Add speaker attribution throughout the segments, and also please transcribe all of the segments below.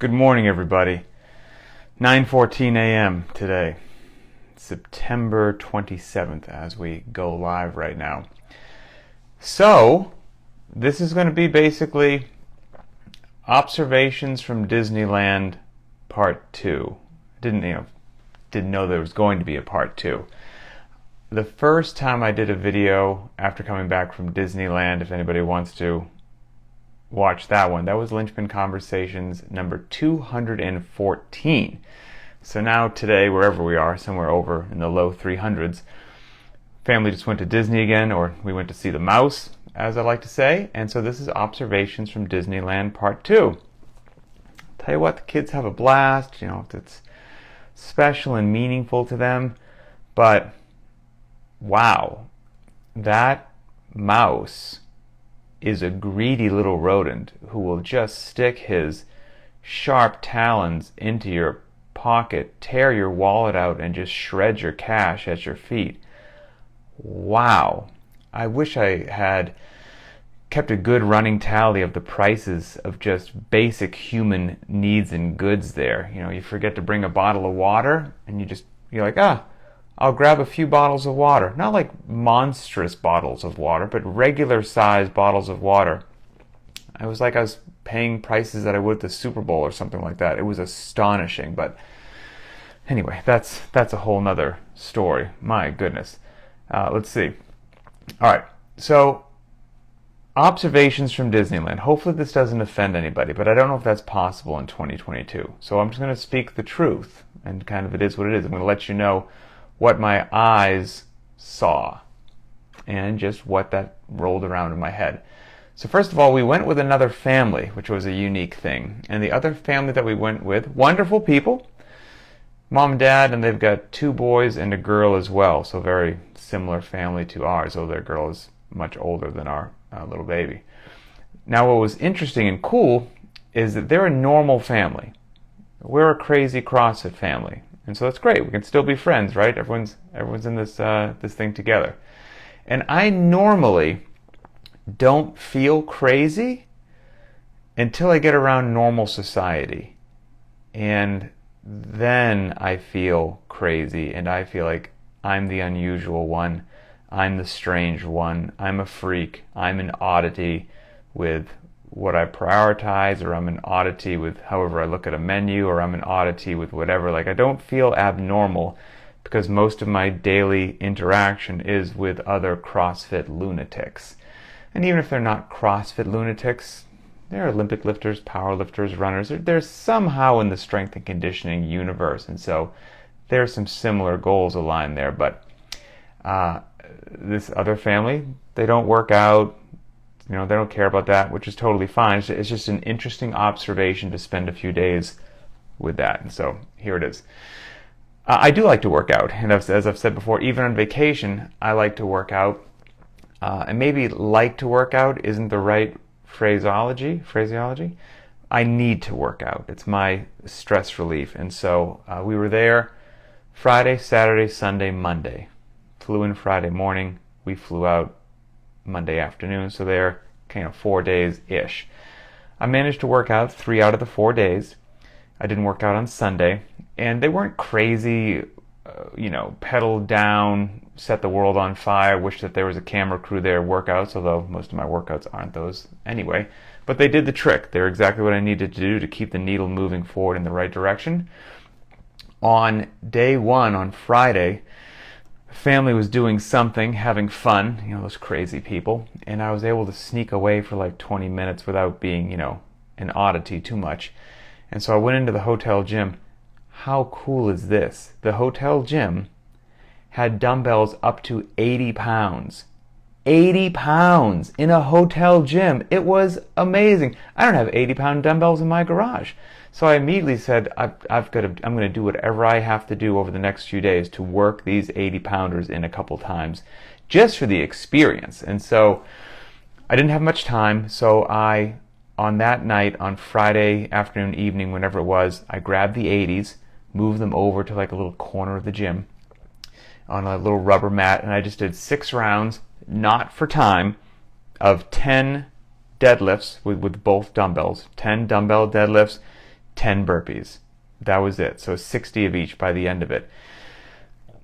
Speaker 1: Good morning, everybody. 9:14 a.m. today, September 27th, as we go live right now. So, this is going to be basically observations from Disneyland Part 2. Didn't know there was going to be a Part 2. The first time I did a video after coming back from Disneyland, if anybody wants to watch that one, that was Linchpin Conversations number 214. So now today, wherever we are, somewhere over in the low 300s, family just went to Disney again, or we went to see the mouse, as I like to say, and so this is Observations from Disneyland Part 2. Tell you what, the kids have a blast, it's special and meaningful to them, but wow, that mouse is a greedy little rodent who will just stick his sharp talons into your pocket, tear your wallet out, and just shred your cash at your feet. Wow. I wish I had kept a good running tally of the prices of just basic human needs and goods there. You forget to bring a bottle of water, and you're like, I'll grab a few bottles of water. Not like monstrous bottles of water, but regular sized bottles of water. I was paying prices that I would at the Super Bowl or something like that. It was astonishing. But anyway, that's a whole nother story. My goodness. Let's see. All right. So, observations from Disneyland. Hopefully this doesn't offend anybody, but I don't know if that's possible in 2022. So I'm just going to speak the truth. And kind of it is what it is. I'm going to let you know what my eyes saw and just what that rolled around in my head. So first of all, we went with another family, which was a unique thing. And the other family that we went with, wonderful people, mom and dad, and they've got two boys and a girl as well. So very similar family to ours, though their girl is much older than our little baby. Now what was interesting and cool is that they're a normal family. We're a crazy CrossFit family. And so that's great. We can still be friends, right? Everyone's in this thing together. And I normally don't feel crazy until I get around normal society. And then I feel crazy, and I feel like I'm the unusual one. I'm the strange one. I'm a freak. I'm an oddity with what I prioritize, or I'm an oddity with however I look at a menu, or I'm an oddity with whatever. I don't feel abnormal because most of my daily interaction is with other CrossFit lunatics. And even if they're not CrossFit lunatics, they're Olympic lifters, power lifters, runners. They're somehow in the strength and conditioning universe, and so there's some similar goals aligned there. But this other family, they don't work out. They don't care about that, which is totally fine. It's just an interesting observation to spend a few days with that. And so here it is. I do like to work out. And as I've said before, even on vacation, I like to work out. And maybe like to work out isn't the right phraseology. I need to work out. It's my stress relief. And so we were there Friday, Saturday, Sunday, Monday. Flew in Friday morning. We flew out Monday afternoon, so they're 4 days-ish. I managed to work out 3 out of the 4 days. I didn't work out on Sunday, and they weren't crazy, pedal down, set the world on fire, wish that there was a camera crew there workouts, although most of my workouts aren't those anyway. But they did the trick. They're exactly what I needed to do to keep the needle moving forward in the right direction. On day one, on Friday, family was doing something, having fun, those crazy people, and I was able to sneak away for 20 minutes without being, an oddity too much. And so I went into the hotel gym. How cool is this? The hotel gym had dumbbells up to 80 pounds. 80 pounds in a hotel gym. It was amazing. I don't have 80-pound dumbbells in my garage. So I immediately said, I'm going to do whatever I have to do over the next few days to work these 80-pounders in a couple times, just for the experience. And so I didn't have much time, so on that night, on Friday afternoon, evening, whenever it was, I grabbed the 80s, moved them over to a little corner of the gym on a little rubber mat, and I just did 6 rounds, not for time, of 10 deadlifts with both dumbbells, 10 dumbbell deadlifts, 10 burpees. That was it. So 60 of each by the end of it.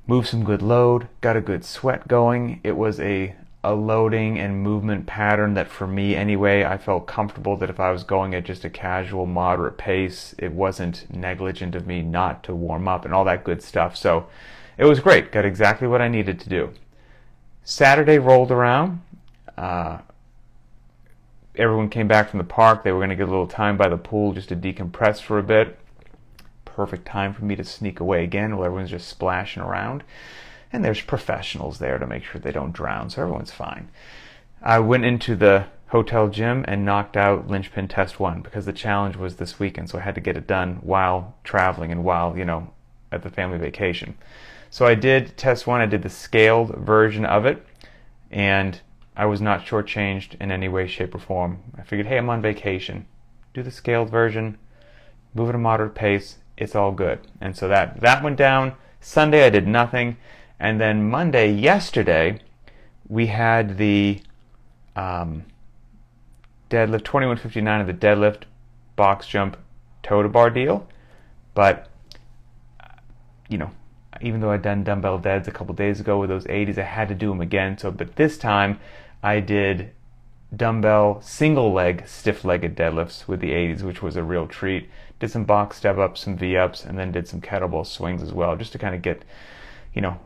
Speaker 1: Moved some good load, got a good sweat going. It was a loading and movement pattern that, for me anyway, I felt comfortable that if I was going at just a casual, moderate pace, it wasn't negligent of me not to warm up and all that good stuff. So it was great. Got exactly what I needed to do. Saturday rolled around. Everyone came back from the park. They were going to get a little time by the pool just to decompress for a bit. Perfect time for me to sneak away again while everyone's just splashing around. And there's professionals there to make sure they don't drown, so everyone's fine. I went into the hotel gym and knocked out Linchpin Test 1 because the challenge was this weekend, so I had to get it done while traveling and while, at the family vacation. So I did Test 1. I did the scaled version of it, and I was not shortchanged in any way, shape, or form. I figured, hey, I'm on vacation. Do the scaled version, move at a moderate pace, it's all good. And so that went down. Sunday I did nothing. And then Monday, yesterday, we had the deadlift, 2159 of the deadlift, box jump, toe to bar deal. But, even though I'd done dumbbell deads a couple days ago with those 80s, I had to do them again. But this time I did dumbbell single leg stiff-legged deadlifts with the 80s, which was a real treat. Did some box step-ups, some V-ups, and then did some kettlebell swings as well, just to kind of get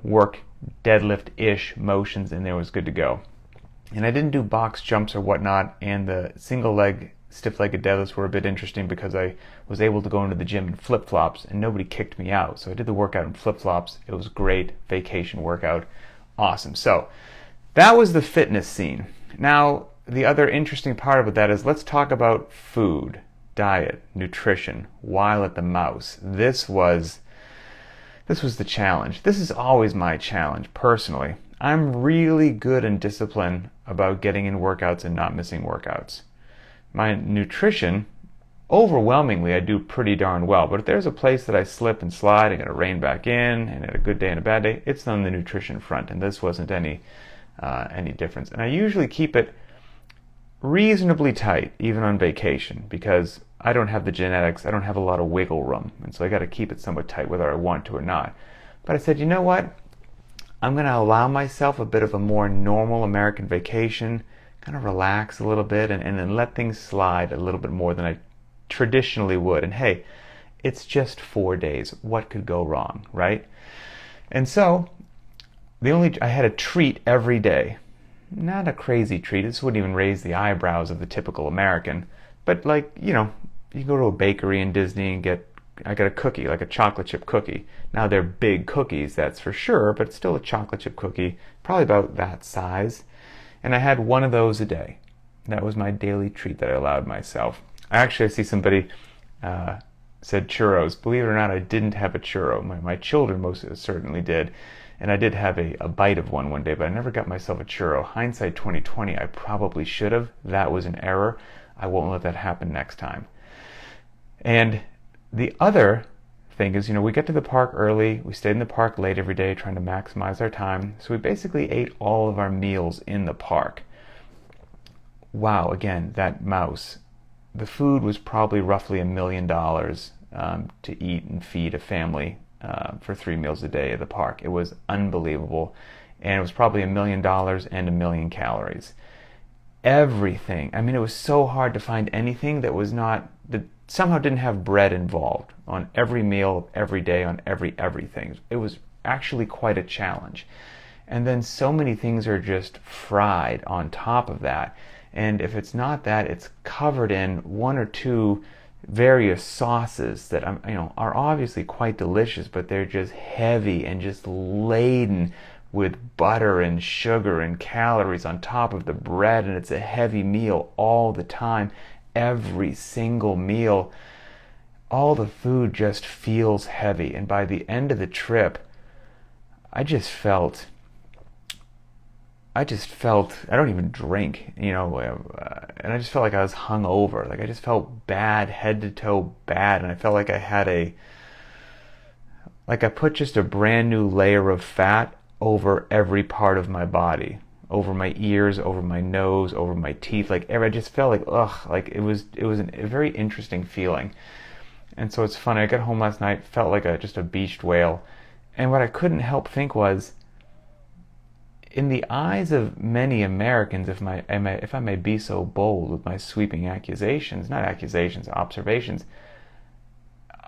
Speaker 1: work deadlift-ish motions in there. Was good to go. And I didn't do box jumps or whatnot, and the single leg stiff-legged deadlifts were a bit interesting because I was able to go into the gym in flip-flops and nobody kicked me out. So I did the workout in flip-flops. It was great. Vacation workout. Awesome. So that was the fitness scene. Now, the other interesting part about that is let's talk about food, diet, nutrition, while at the mouse. This was the challenge. This is always my challenge, personally. I'm really good and disciplined about getting in workouts and not missing workouts. My nutrition, overwhelmingly, I do pretty darn well. But if there's a place that I slip and slide, I got to rein back in, and had a good day and a bad day, it's on the nutrition front, and this wasn't any difference. And I usually keep it reasonably tight, even on vacation, because I don't have the genetics, I don't have a lot of wiggle room, and so I got to keep it somewhat tight whether I want to or not. But I said, you know what? I'm going to allow myself a bit of a more normal American vacation, kind of relax a little bit, and then let things slide a little bit more than I traditionally would. And hey, it's just 4 days. What could go wrong, right? And so I had a treat every day. Not a crazy treat. This wouldn't even raise the eyebrows of the typical American. But you go to a bakery in Disney and I got a cookie, like a chocolate chip cookie. Now they're big cookies, that's for sure, but it's still a chocolate chip cookie, probably about that size. And I had one of those a day. That was my daily treat that I allowed myself. I see somebody said churros. Believe it or not, I didn't have a churro. My children most certainly did. And I did have a bite of one day, but I never got myself a churro. Hindsight 2020, I probably should have. That was an error. I won't let that happen next time. And the other thing is, we get to the park early. We stayed in the park late every day trying to maximize our time. So we basically ate all of our meals in the park. Wow, again, that mouse. The food was probably roughly $1 million to eat and feed a family for 3 meals a day at the park. It was unbelievable. And it was probably $1 million and 1 million calories. Everything. It was so hard to find anything that somehow didn't have bread involved on every meal, every day, on everything. It was actually quite a challenge. And then so many things are just fried on top of that. And if it's not that, it's covered in 1 or 2 various sauces that are obviously quite delicious, but they're just heavy and just laden with butter and sugar and calories on top of the bread, and it's a heavy meal all the time. Every single meal, all the food just feels heavy. And by the end of the trip, I don't even drink, and I just felt like I was hungover. Like I just felt bad, head to toe bad, and I felt like I put just a brand new layer of fat over every part of my body, over my ears, over my nose, over my teeth. I just felt like, it was a very interesting feeling. And so it's funny, I got home last night, felt like just a beached whale. And what I couldn't help think was, in the eyes of many Americans, if I may be so bold with my sweeping accusations, not accusations, observations,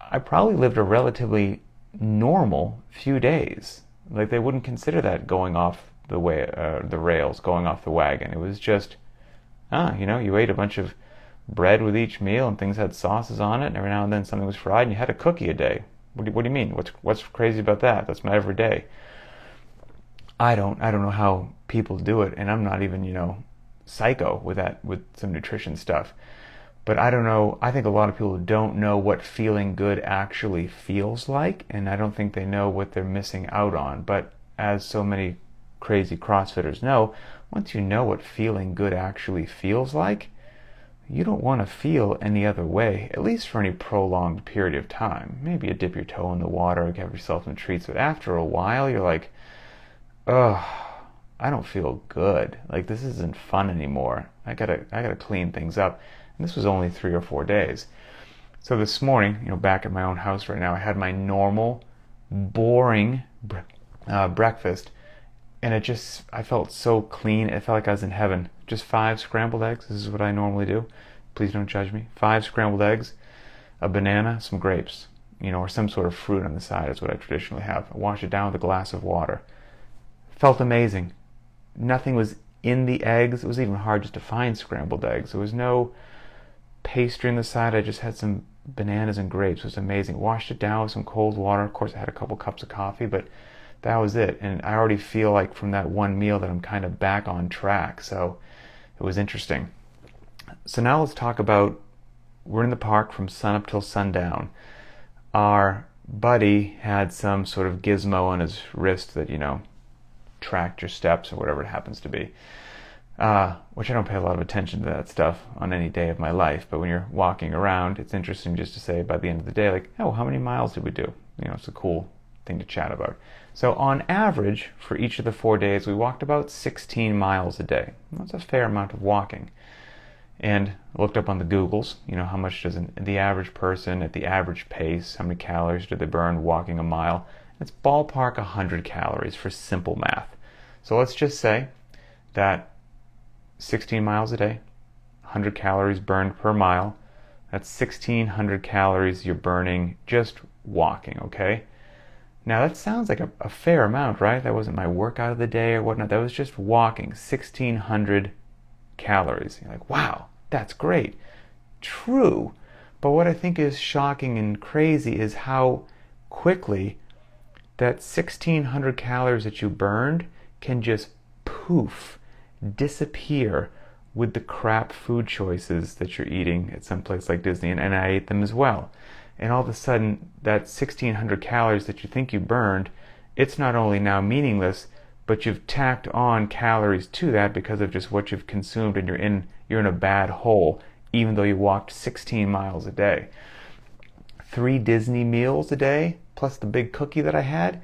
Speaker 1: I probably lived a relatively normal few days. Like, they wouldn't consider that going off the rails, going off the wagon. It was just, you ate a bunch of bread with each meal and things had sauces on it, and every now and then something was fried, and you had a cookie a day. What do you mean? What's crazy about that? That's my everyday. I don't know how people do it, and I'm not even, psycho with some nutrition stuff. But I don't know, I think a lot of people don't know what feeling good actually feels like, and I don't think they know what they're missing out on. But as so many crazy CrossFitters know, once you know what feeling good actually feels like, you don't want to feel any other way, at least for any prolonged period of time. Maybe you dip your toe in the water, have yourself some treats, but after a while you're like, ugh, I don't feel good. Like, this isn't fun anymore. I gotta clean things up. And this was only 3 or 4 days. So this morning, back at my own house right now, I had my normal, boring breakfast, and I felt so clean. It felt like I was in heaven. Just 5 scrambled eggs. This is what I normally do. Please don't judge me. 5 scrambled eggs, a banana, some grapes, or some sort of fruit on the side is what I traditionally have. I washed it down with a glass of water. Felt amazing. Nothing was in the eggs. It was even hard just to find scrambled eggs. There was no pastry on the side. I just had some bananas and grapes. It was amazing. Washed it down with some cold water. Of course, I had a couple cups of coffee, but that was it. And I already feel like from that one meal that I'm kind of back on track. So it was interesting. So now let's talk about, we're in the park from sunup till sundown. Our buddy had some sort of gizmo on his wrist that, tracked your steps or whatever it happens to be. Which I don't pay a lot of attention to that stuff on any day of my life, but when you're walking around, it's interesting just to say by the end of the day, like, oh, how many miles did we do? It's a cool thing to chat about. So on average, for each of the 4 days, we walked about 16 miles a day. That's a fair amount of walking. And I looked up on the Googles, how much does the average person at the average pace, how many calories do they burn walking a mile? It's ballpark 100 calories for simple math. So let's just say that 16 miles a day, 100 calories burned per mile. That's 1,600 calories you're burning just walking, okay? Now that sounds like a fair amount, right? That wasn't my workout of the day or whatnot. That was just walking, 1,600 calories. You're like, wow, that's great. True. But what I think is shocking and crazy is how quickly that 1,600 calories that you burned can just poof, disappear with the crap food choices that you're eating at some place like Disney, and I ate them as well. And all of a sudden, that 1,600 calories that you think you burned, it's not only now meaningless, but you've tacked on calories to that because of just what you've consumed, and you're in a bad hole, even though you walked 16 miles a day. 3 Disney meals a day, plus the big cookie that I had,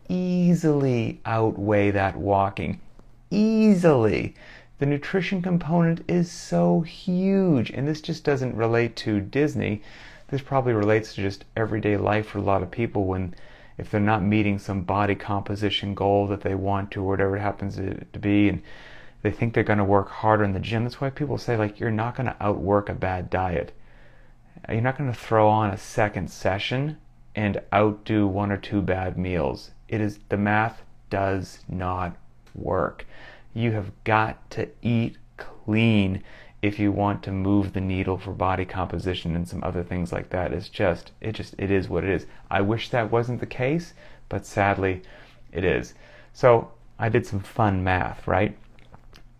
Speaker 1: easily outweigh that walking. Easily. The nutrition component is so huge, and this just doesn't relate to Disney. This probably relates to just everyday life for a lot of people if they're not meeting some body composition goal that they want to, or whatever it happens to be, and they think they're going to work harder in the gym. That's why people say, like, you're not going to outwork a bad diet. You're not going to throw on a second session and outdo 1 or 2 bad meals. The math does not work. You have got to eat clean if you want to move the needle for body composition and some other things like that. It is what it is. I wish that wasn't the case, but sadly it is. So I did some fun math, right?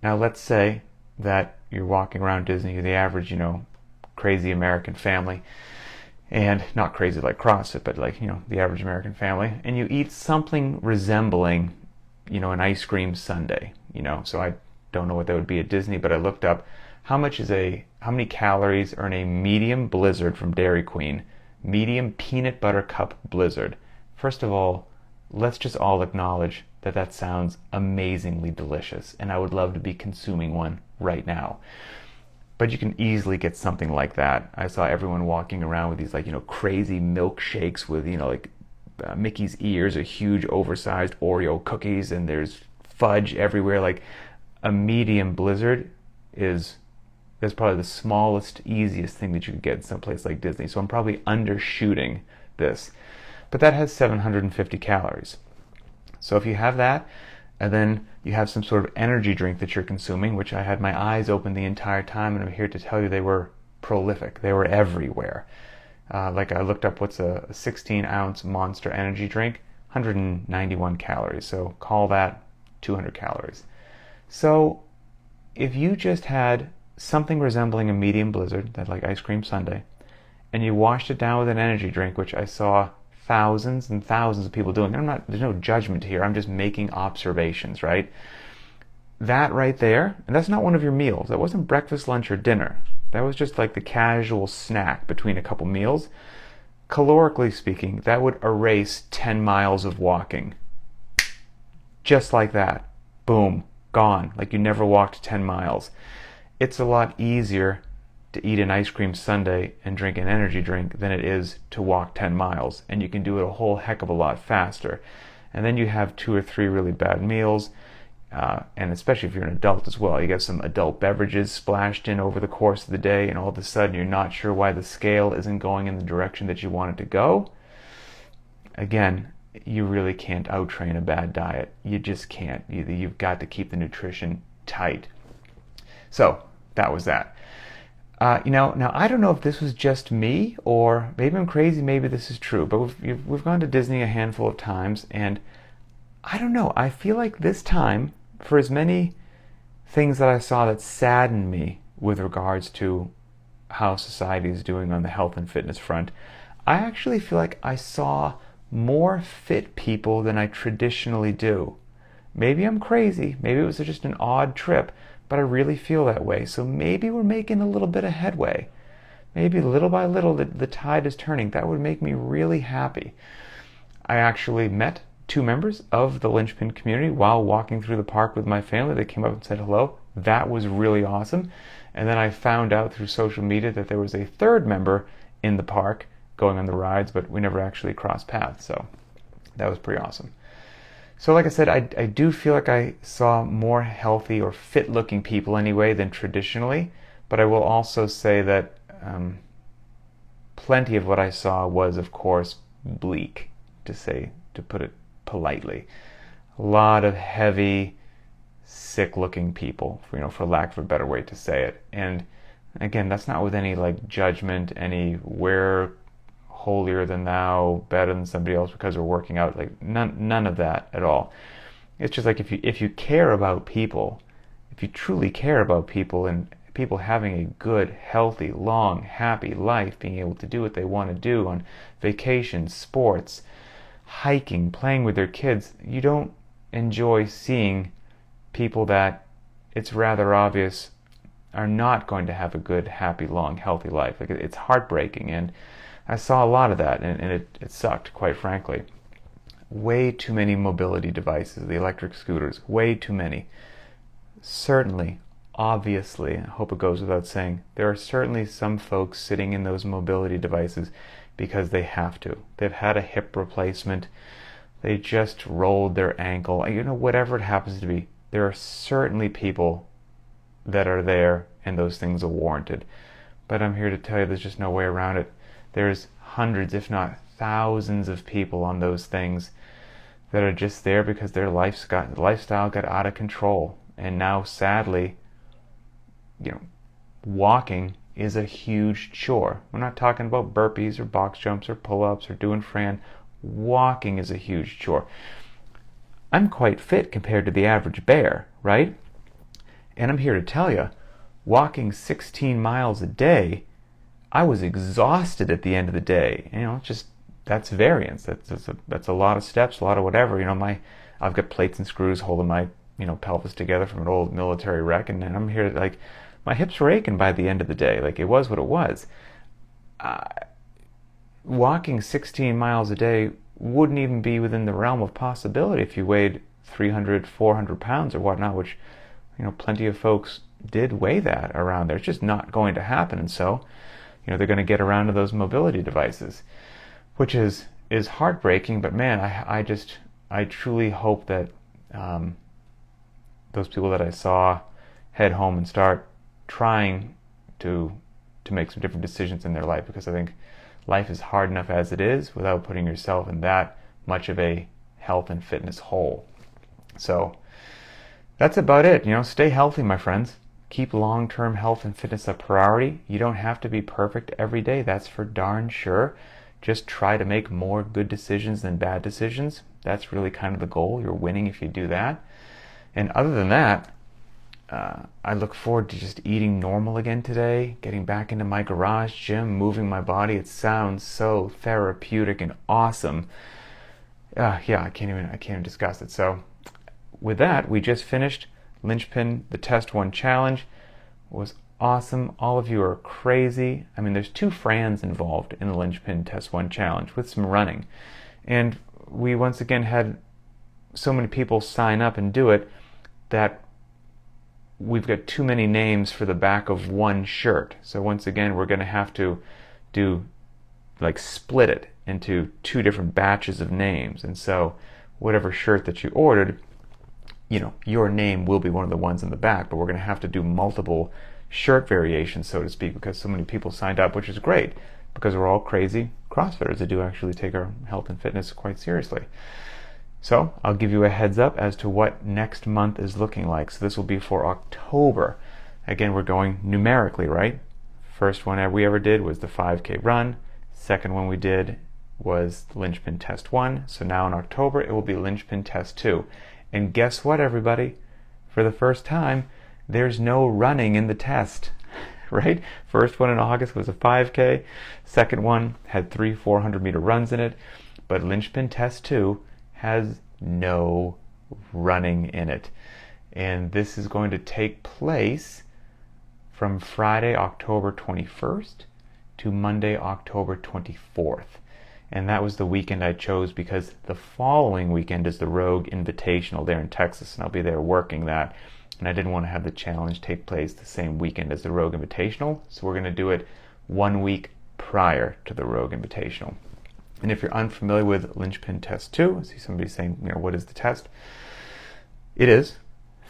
Speaker 1: Now let's say that you're walking around Disney, you're the average, crazy American family, and not crazy like CrossFit, but like, the average American family, and you eat something resembling, an ice cream sundae, so I don't know what that would be at Disney, but I looked up how many calories are in a medium blizzard from Dairy Queen, medium peanut butter cup blizzard. First of all, let's just all acknowledge that sounds amazingly delicious, and I would love to be consuming one right now. But you can easily get something like that. I saw everyone walking around with these like, crazy milkshakes with, like Mickey's ears, or huge oversized Oreo cookies, and there's fudge everywhere. Like a medium blizzard that's probably the smallest, easiest thing that you could get in some place like Disney. So I'm probably undershooting this. But that has 750 calories. So if you have that, and then you have some sort of energy drink that you're consuming, which I had my eyes open the entire time, and I'm here to tell you they were prolific. They were everywhere. Like I looked up what's a 16-ounce Monster energy drink, 191 calories. So call that 200 calories. So if you just had something resembling a medium blizzard, that like ice cream sundae, and you washed it down with an energy drink, which I saw thousands and thousands of people doing. There's no judgment here. I'm just making observations, right? That right there, and that's not one of your meals. That wasn't breakfast, lunch, or dinner. That was just like the casual snack between a couple meals. Calorically speaking, that would erase 10 miles of walking. Just like that. Boom. Gone. Like you never walked 10 miles. It's a lot easier to eat an ice cream sundae and drink an energy drink than it is to walk 10 miles. And you can do it a whole heck of a lot faster. And then you have 2 or 3 really bad meals. And especially if you're an adult as well, you get some adult beverages splashed in over the course of the day, and all of a sudden you're not sure why the scale isn't going in the direction that you want it to go. Again, you really can't out-train a bad diet. You just can't. You've got to keep the nutrition tight. So that was that. Now I don't know if this was just me, or maybe I'm crazy, maybe this is true, but we've gone to Disney a handful of times, and I don't know, I feel like this time, for as many things that I saw that saddened me with regards to how society is doing on the health and fitness front, I actually feel like I saw more fit people than I traditionally do. Maybe I'm crazy, maybe it was just an odd trip, but I really feel that way. So maybe we're making a little bit of headway. Maybe little by little the tide is turning. That would make me really happy. I actually met 2 members of the Linchpin community while walking through the park with my family. They came up and said hello. That was really awesome. And then I found out through social media that there was a 3rd member in the park going on the rides, but we never actually crossed paths. So that was pretty awesome. So like I said, I do feel like I saw more healthy or fit-looking people anyway than traditionally, but I will also say that plenty of what I saw was, of course, bleak, to put it politely. A lot of heavy, sick-looking people, for lack of a better way to say it. And again, that's not with any like judgment, any we're holier than thou, better than somebody else because we're working out. Like none of that at all. It's just like if you care about people, if you truly care about people and people having a good, healthy, long, happy life, being able to do what they want to do on vacations, sports, hiking, playing with their kids, you don't enjoy seeing people that it's rather obvious are not going to have a good, happy, long, healthy life. Like it's heartbreaking, and I saw a lot of that, and it sucked, quite frankly. Way too many mobility devices, the electric scooters, way too many. Certainly, obviously, I hope it goes without saying, there are certainly some folks sitting in those mobility devices because they have to. They've had a hip replacement, they just rolled their ankle, whatever it happens to be. There are certainly people that are there, and those things are warranted. But I'm here to tell you there's just no way around it. There's hundreds, if not thousands of people on those things that are just there because their lifestyle got out of control. And now, sadly, walking is a huge chore. We're not talking about burpees or box jumps or pull-ups or doing Fran. Walking is a huge chore. I'm quite fit compared to the average bear, right? And I'm here to tell you, walking 16 miles a day, I was exhausted at the end of the day. That's variance. That's a lot of steps, a lot of whatever. I've got plates and screws holding my pelvis together from an old military wreck, and I'm here to my hips were aching by the end of the day. Like it was what it was. Walking 16 miles a day wouldn't even be within the realm of possibility if you weighed 300, 400 pounds or whatnot, which plenty of folks did weigh that around there. It's just not going to happen. And so, they're going to get around to those mobility devices, which is heartbreaking. But man, I truly hope that those people that I saw head home and start trying to make some different decisions in their life, because I think life is hard enough as it is without putting yourself in that much of a health and fitness hole. So that's about it. Stay healthy, my friends. Keep long-term health and fitness a priority. You don't have to be perfect every day, that's for darn sure. Just try to make more good decisions than bad decisions. That's really kind of the goal. You're winning if you do that. And other than that, I look forward to just eating normal again today, getting back into my garage gym, moving my body. It sounds so therapeutic and awesome. I can't even discuss it. So with that, we just finished Linchpin, the Test 1 challenge. It was awesome. All of you are crazy. I mean, there's 2 Frans involved in the Linchpin Test 1 challenge with some running. And we once again had so many people sign up and do it that we've got too many names for the back of one shirt. So once again, we're going to have to split it into 2 different batches of names. And so whatever shirt that you ordered, your name will be one of the ones in the back, but we're going to have to do multiple shirt variations, so to speak, because so many people signed up, which is great, because we're all crazy CrossFitters that do actually take our health and fitness quite seriously. So I'll give you a heads up as to what next month is looking like. So this will be for October. Again, we're going numerically, right? First one we ever did was the 5K run. Second one we did was Linchpin Test 1. So now in October, it will be Linchpin Test 2. And guess what, everybody? For the first time, there's no running in the test, right? First one in August was a 5K. Second one had 3 400-meter runs in it. But Linchpin Test 2 has no running in it. And this is going to take place from Friday, October 21st to Monday, October 24th. And that was the weekend I chose because the following weekend is the Rogue Invitational there in Texas, and I'll be there working that. And I didn't want to have the challenge take place the same weekend as the Rogue Invitational, so we're going to do it 1 week prior to the Rogue Invitational. And if you're unfamiliar with Linchpin Test 2, I see somebody saying, what is the test? It is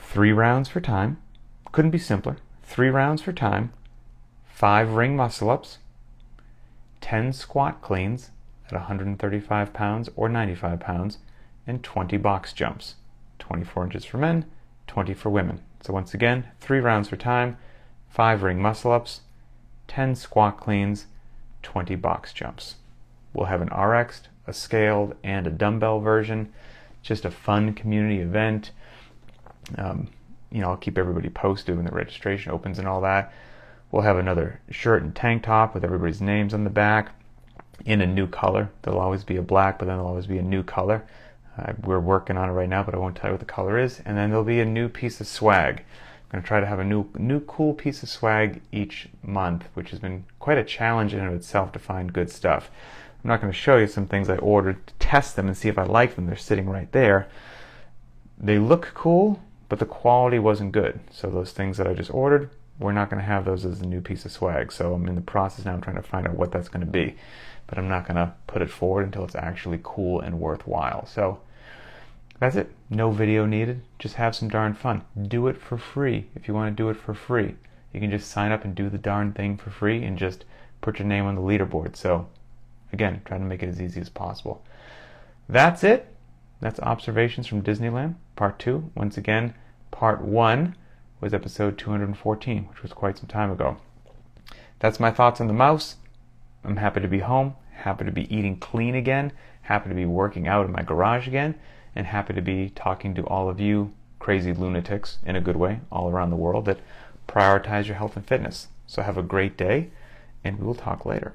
Speaker 1: 3 rounds for time. Couldn't be simpler. 3 rounds for time, 5 ring muscle-ups, 10 squat cleans at 135 pounds or 95 pounds, and 20 box jumps. 24 inches for men, 20 for women. So once again, 3 rounds for time, 5 ring muscle-ups, 10 squat cleans, 20 box jumps. We'll have an RX, a scaled, and a dumbbell version. Just a fun community event. I'll keep everybody posted when the registration opens and all that. We'll have another shirt and tank top with everybody's names on the back in a new color. There'll always be a black, but then there'll always be a new color. We're working on it right now, but I won't tell you what the color is. And then there'll be a new piece of swag. I'm going to try to have a new cool piece of swag each month, which has been quite a challenge in and of itself to find good stuff. I'm not going to show you some things I ordered to test them and see if I like them. They're sitting right there. They look cool, but the quality wasn't good. So those things that I just ordered, we're not going to have those as a new piece of swag. So I'm in the process now. I'm trying to find out what that's going to be. But I'm not going to put it forward until it's actually cool and worthwhile. So that's it. No video needed. Just have some darn fun. Do it for free if you want to do it for free. You can just sign up and do the darn thing for free and just put your name on the leaderboard. So again, try to make it as easy as possible. That's it. That's Observations from Disneyland, Part 2. Once again, Part 1 was episode 214, which was quite some time ago. That's my thoughts on the mouse. I'm happy to be home, happy to be eating clean again, happy to be working out in my garage again, and happy to be talking to all of you crazy lunatics, in a good way, all around the world that prioritize your health and fitness. So have a great day, and we will talk later.